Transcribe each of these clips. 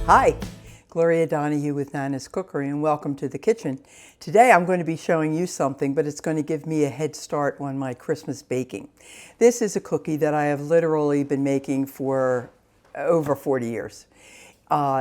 Hi, Gloria Donahue with Nana's Cookery, and welcome to the kitchen. Today I'm going to be showing you something, but it's going to give me a head start on my Christmas baking. This is a cookie that I have literally been making for over 40 years.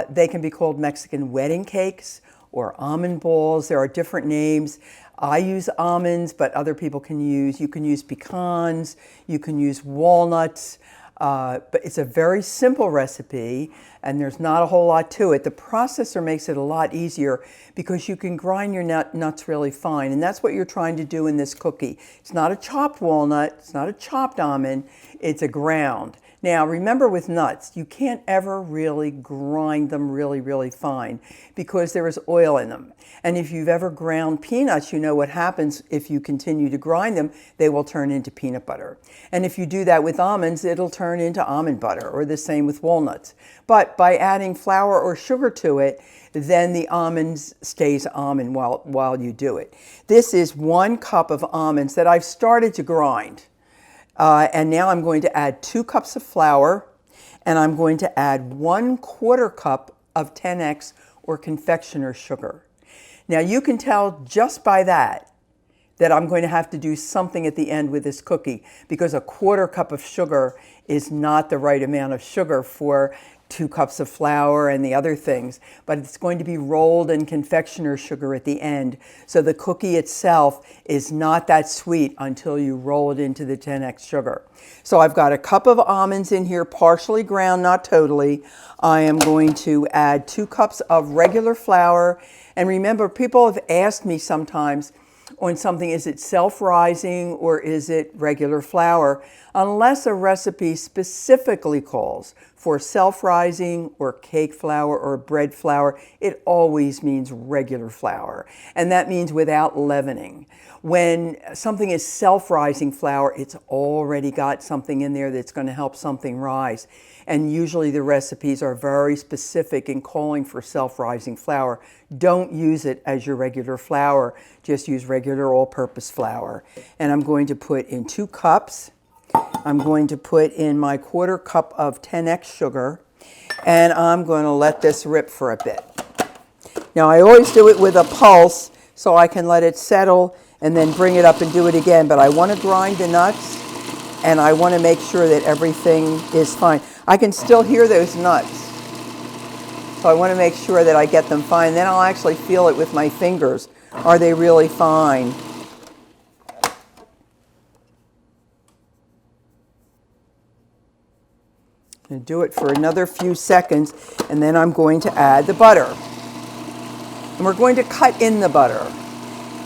They can be called Mexican wedding cakes or almond balls. There are different names. I use almonds, but other people can use, you can use pecans, you can use walnuts. But it's a very simple recipe and there's not a whole lot to it. The processor makes it a lot easier because you can grind your nuts really fine, and that's what you're trying to do in this cookie. It's not a chopped walnut, it's not a chopped almond, it's a ground. Now remember, with nuts, you can't ever really grind them really fine because there is oil in them. And if you've ever ground peanuts, you know what happens if you continue to grind them. They will turn into peanut butter. And if you do that with almonds, it'll turn into almond butter, or the same with walnuts. But by adding flour or sugar to it, then the almonds stays almond while you do it. This is 1 cup of almonds that I've started to grind. And now I'm going to add 2 cups of flour, and I'm going to add 1/4 cup of 10X or confectioner sugar. Now you can tell just by that I'm going to have to do something at the end with this cookie, because 1/4 cup of sugar is not the right amount of sugar for 2 cups of flour and the other things, but it's going to be rolled in confectioner sugar at the end. So the cookie itself is not that sweet until you roll it into the 10X sugar. So I've got 1 cup of almonds in here, partially ground, not totally. I am going to add 2 cups of regular flour. And remember, people have asked me sometimes on something, is it self-rising or is it regular flour? Unless a recipe specifically calls for self-rising or cake flour or bread flour, it always means regular flour. And that means without leavening. When something is self-rising flour, it's already got something in there that's going to help something rise. And usually the recipes are very specific in calling for self-rising flour. Don't use it as your regular flour. Just use regular all-purpose flour. And I'm going to put in 2 cups. I'm going to put in my 1/4 cup of 10X sugar, and I'm going to let this rip for a bit. Now I always do it with a pulse so I can let it settle and then bring it up and do it again, but I want to grind the nuts and I want to make sure that everything is fine. I can still hear those nuts, so I want to make sure that I get them fine. Then I'll actually feel it with my fingers. Are they really fine? I'm going to do it for another few seconds, and then I'm going to add the butter. And we're going to cut in the butter.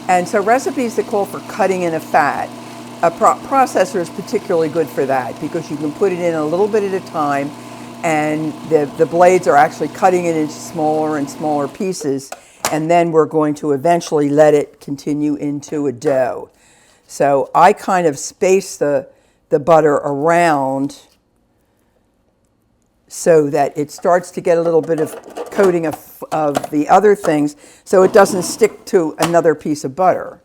And so recipes that call for cutting in a fat, a processor is particularly good for that, because you can put it in a little bit at a time, and the blades are actually cutting it into smaller and smaller pieces, and then we're going to eventually let it continue into a dough. So I kind of space the butter around so that it starts to get a little bit of coating of the other things, so it doesn't stick to another piece of butter.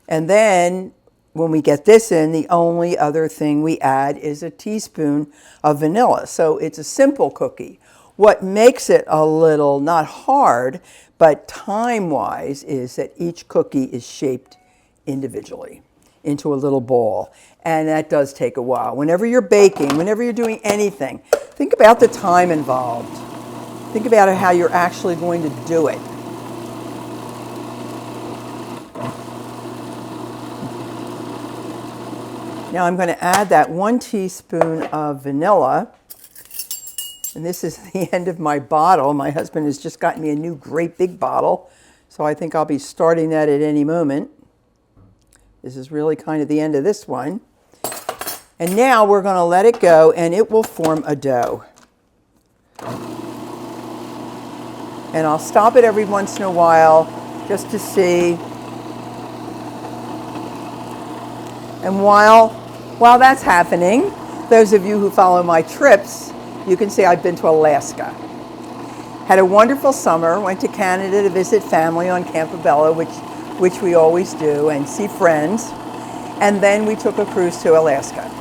And then when we get this in, the only other thing we add is a teaspoon of vanilla. So it's a simple cookie. What makes it a little, not hard, but time-wise, is that each cookie is shaped individually into a little ball. And that does take a while. Whenever you're baking, whenever you're doing anything, think about the time involved. Think about how you're actually going to do it. Now I'm going to add that 1 teaspoon of vanilla. And this is the end of my bottle. My husband has just gotten me a new great big bottle, so I think I'll be starting that at any moment. This is really kind of the end of this one. And now we're going to let it go, and it will form a dough. And I'll stop it every once in a while just to see. And while that's happening, those of you who follow my trips, you can see I've been to Alaska. Had a wonderful summer, went to Canada to visit family on Campobello, which we always do, and see friends. And then we took a cruise to Alaska.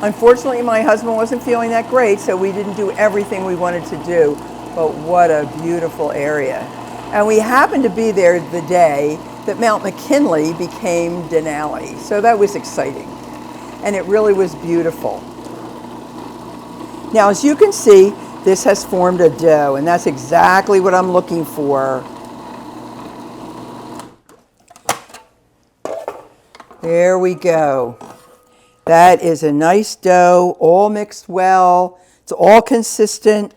Unfortunately, my husband wasn't feeling that great, so we didn't do everything we wanted to do, but what a beautiful area. And we happened to be there the day that Mount McKinley became Denali, so that was exciting. And it really was beautiful. Now, as you can see, this has formed a dough, and that's exactly what I'm looking for. There we go. That is a nice dough, all mixed well. It's all consistent.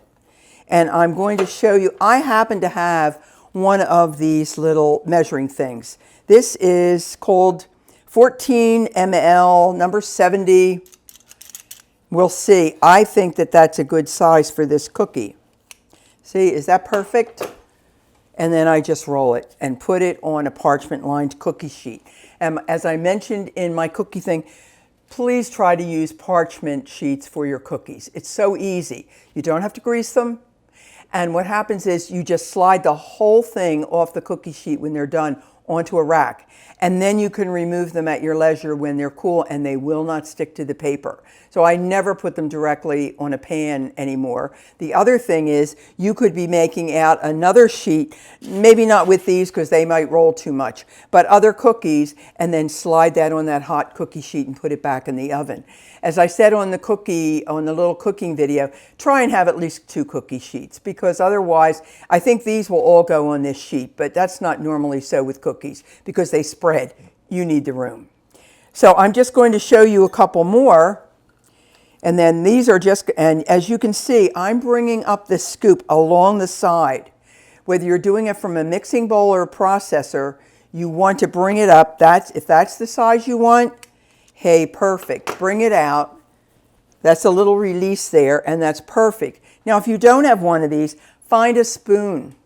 And I'm going to show you, I happen to have one of these little measuring things. This is called 14 ml, number 70. We'll see. I think that that's a good size for this cookie. See, is that perfect? And then I just roll it and put it on a parchment lined cookie sheet. And as I mentioned in my cookie thing, please try to use parchment sheets for your cookies. It's so easy. You don't have to grease them. And what happens is you just slide the whole thing off the cookie sheet when they're done onto a rack. And then you can remove them at your leisure when they're cool and they will not stick to the paper. So I never put them directly on a pan anymore. The other thing is you could be making out another sheet, maybe not with these because they might roll too much, but other cookies, and then slide that on that hot cookie sheet and put it back in the oven. As I said on the little cooking video, try and have at least 2 cookie sheets because otherwise, I think these will all go on this sheet, but that's not normally so with cookies because they spread. You need the room. So I'm just going to show you a couple more. And then these are just, and as you can see, I'm bringing up the scoop along the side. Whether you're doing it from a mixing bowl or a processor, you want to bring it up. If that's the size you want, hey, perfect. Bring it out. That's a little release there, and that's perfect. Now, if you don't have one of these, find a spoon.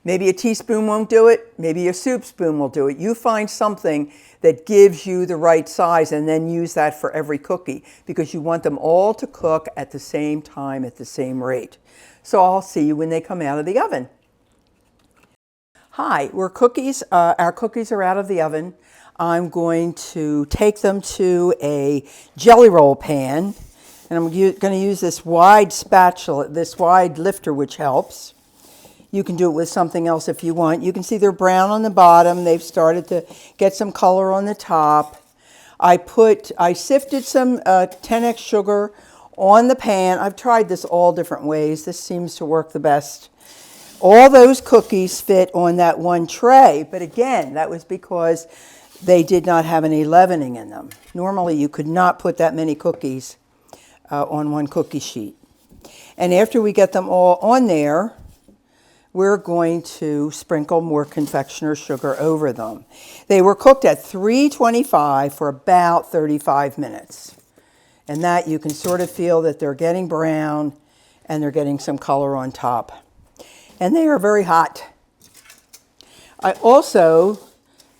Maybe a teaspoon won't do it. Maybe a soup spoon will do it. You find something that gives you the right size and then use that for every cookie because you want them all to cook at the same time at the same rate. So I'll see you when they come out of the oven. Hi, our cookies are out of the oven. I'm going to take them to a jelly roll pan, and I'm going to use this wide spatula, this wide lifter, which helps. You can do it with something else if you want. You can see they're brown on the bottom. They've started to get some color on the top. I sifted some 10x sugar on the pan. I've tried this all different ways. This seems to work the best. All those cookies fit on that one tray, but again, that was because they did not have any leavening in them. Normally, you could not put that many cookies on one cookie sheet. And after we get them all on there, we're going to sprinkle more confectioner sugar over them. They were cooked at 325 for about 35 minutes. And that you can sort of feel that they're getting brown and they're getting some color on top. And they are very hot. I also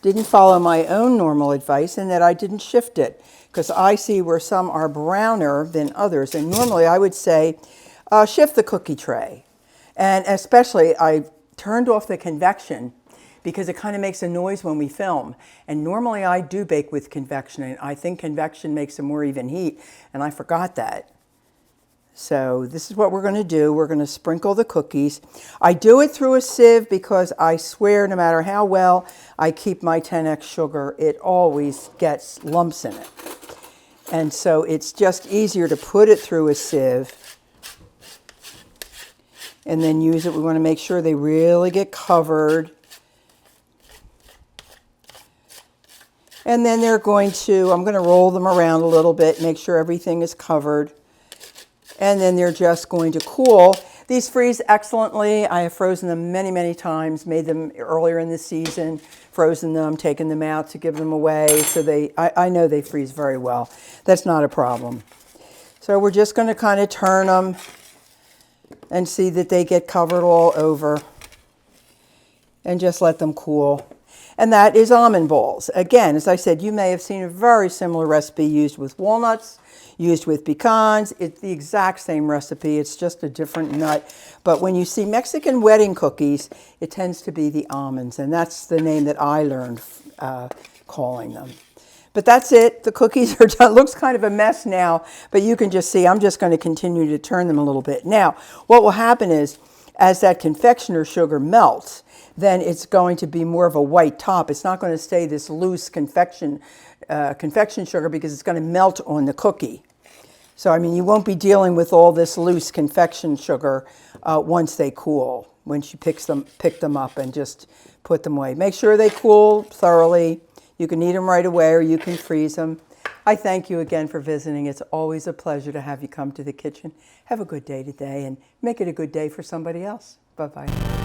didn't follow my own normal advice in that I didn't shift it because I see where some are browner than others. And normally I would say shift the cookie tray. And especially, I turned off the convection because it kind of makes a noise when we film. And normally I do bake with convection, and I think convection makes a more even heat, and I forgot that. So this is what we're going to do. We're going to sprinkle the cookies. I do it through a sieve because I swear no matter how well I keep my 10x sugar, it always gets lumps in it. And so it's just easier to put it through a sieve and then use it. We want to make sure they really get covered. And then I'm going to roll them around a little bit, make sure everything is covered. And then they're just going to cool. These freeze excellently. I have frozen them many, many times, made them earlier in the season, frozen them, taken them out to give them away. So I know they freeze very well. That's not a problem. So we're just going to kind of turn them and see that they get covered all over and just let them cool. And that is almond balls. Again, as I said, you may have seen a very similar recipe used with walnuts, used with pecans. It's the exact same recipe. It's just a different nut. But when you see Mexican wedding cookies, it tends to be the almonds. And that's the name that I learned calling them. But that's it. The cookies are done. It looks kind of a mess now, but you can just see I'm just going to continue to turn them a little bit. Now, what will happen is as that confectioner sugar melts, then it's going to be more of a white top. It's not going to stay this loose confection sugar because it's going to melt on the cookie. So, I mean, you won't be dealing with all this loose confection sugar once they cool, once you pick them up and just put them away. Make sure they cool thoroughly. You can eat them right away or you can freeze them. I thank you again for visiting. It's always a pleasure to have you come to the kitchen. Have a good day today and make it a good day for somebody else. Bye-bye.